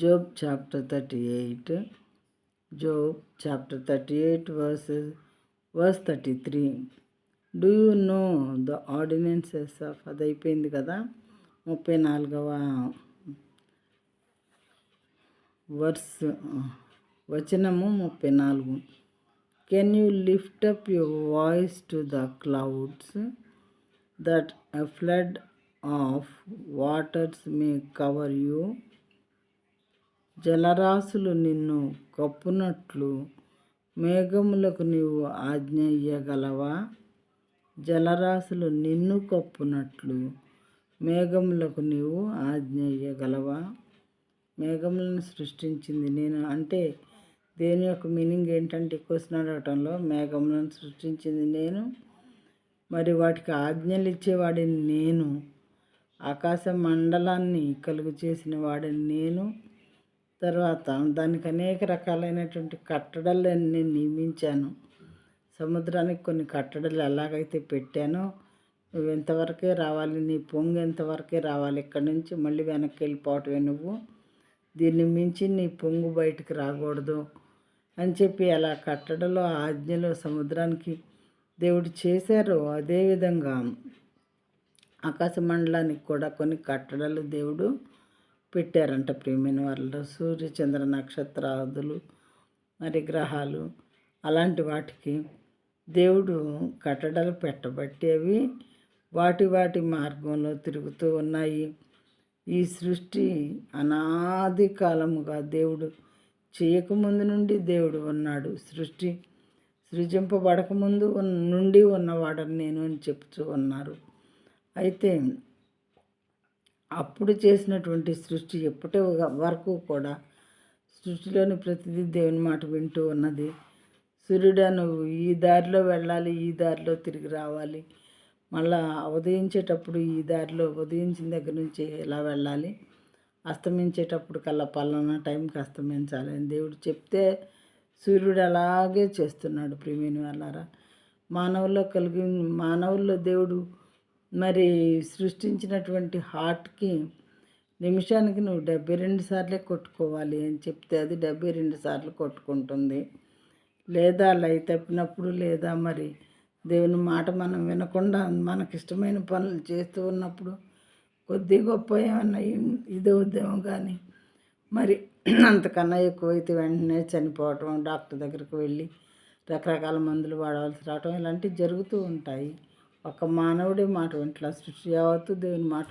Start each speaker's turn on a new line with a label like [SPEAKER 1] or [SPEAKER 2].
[SPEAKER 1] Job chapter 38. Job chapter 38 verse 33. Do you know the ordinances of అది అయిపోయింది కదా. 34వ వచనము 34. Can you lift up your voice to the clouds, that a flood of waters may cover you? జలరాశులు నిన్ను కప్పునట్లు మేఘములకు నీవు ఆజ్ఞ ఇయ్యగలవా? జలరాశులు నిన్ను కప్పునట్లు మేఘములకు నీవు ఆజ్ఞ ఇయ్యగలవా? మేఘములను సృష్టించింది నేను అంటే దేని యొక్క మీనింగ్ ఏంటంటే క్వశ్చన్ అడగటంలో మేఘములను సృష్టించింది నేను, మరి వాటికి ఆజ్ఞలు ఇచ్చేవాడిని నేను, ఆకాశ మండలాన్ని కలుగు చేసిన వాడిని నేను, తర్వాత దానికి అనేక రకాలైనటువంటి కట్టడాలను నేను నియమించాను. సముద్రానికి కొన్ని కట్టడాలు ఎలాగైతే పెట్టానో, నువ్వు ఎంతవరకే రావాలి, నీ పొంగు ఎంతవరకే రావాలి, ఇక్కడి నుంచి మళ్ళీ వెనక్కి వెళ్ళిపోవటమే నువ్వు, దీన్ని మించి నీ పొంగు బయటకు రాకూడదు అని చెప్పి అలా కట్టడలో ఆజ్ఞలు సముద్రానికి దేవుడు చేశారో, అదేవిధంగా ఆకాశ మండలానికి కూడా కొన్ని కట్టడాలు దేవుడు పెట్టారంట. ప్రియమైన వాళ్ళు సూర్య చంద్ర నక్షత్రాదులు మరి గ్రహాలు అలాంటి వాటికి దేవుడు కట్టడాలు పెట్టబట్టి అవి వాటి మార్గంలో తిరుగుతూ ఉన్నాయి. ఈ సృష్టి అనాది కాలముగా దేవుడు చేయకముందు నుండి దేవుడు ఉన్నాడు. సృష్టి సృజింపబడకముందు నుండి ఉన్నవాడని నేను అని చెప్తూ ఉన్నారు. అయితే అప్పుడు చేసినటువంటి సృష్టి ఎప్పటి వరకు కూడా సృష్టిలోని ప్రతిదీ దేవుని మాట వింటూ ఉన్నది. సూర్యుడా నువ్వు ఈ దారిలో వెళ్ళాలి, ఈ దారిలో తిరిగి రావాలి, మళ్ళా ఉదయించేటప్పుడు ఈ దారిలో ఉదయించిన దగ్గర నుంచి ఎలా వెళ్ళాలి, అస్తమించేటప్పుడు కల్లా పలానా టైంకి అస్తమించాలి అని దేవుడు చెప్తే సూర్యుడు అలాగే చేస్తున్నాడు. ప్రియమైన వాళ్ళారా, మానవుల్లో దేవుడు మరి సృష్టించినటువంటి హార్ట్కి నిమిషానికి నువ్వు 72 సార్లే కొట్టుకోవాలి అని చెప్తే అది 72 సార్లు కొట్టుకుంటుంది. లేదా లయ తప్పినప్పుడు, లేదా మరి దేవుని మాట మనం వినకుండా మనకిష్టమైన పనులు చేస్తూ ఉన్నప్పుడు కొద్ది గొప్ప ఏమన్నా ఇదవుద్దేమో కానీ మరి అంతకన్నా ఎక్కువైతే వెంటనే చనిపోవటం, డాక్టర్ దగ్గరికి వెళ్ళి రకరకాల మందులు వాడవలసి రావటం ఇలాంటివి జరుగుతూ ఉంటాయి. ఒక మానవుడే మాట వింటలా, సృష్టి యావత్తు దేవుని మాట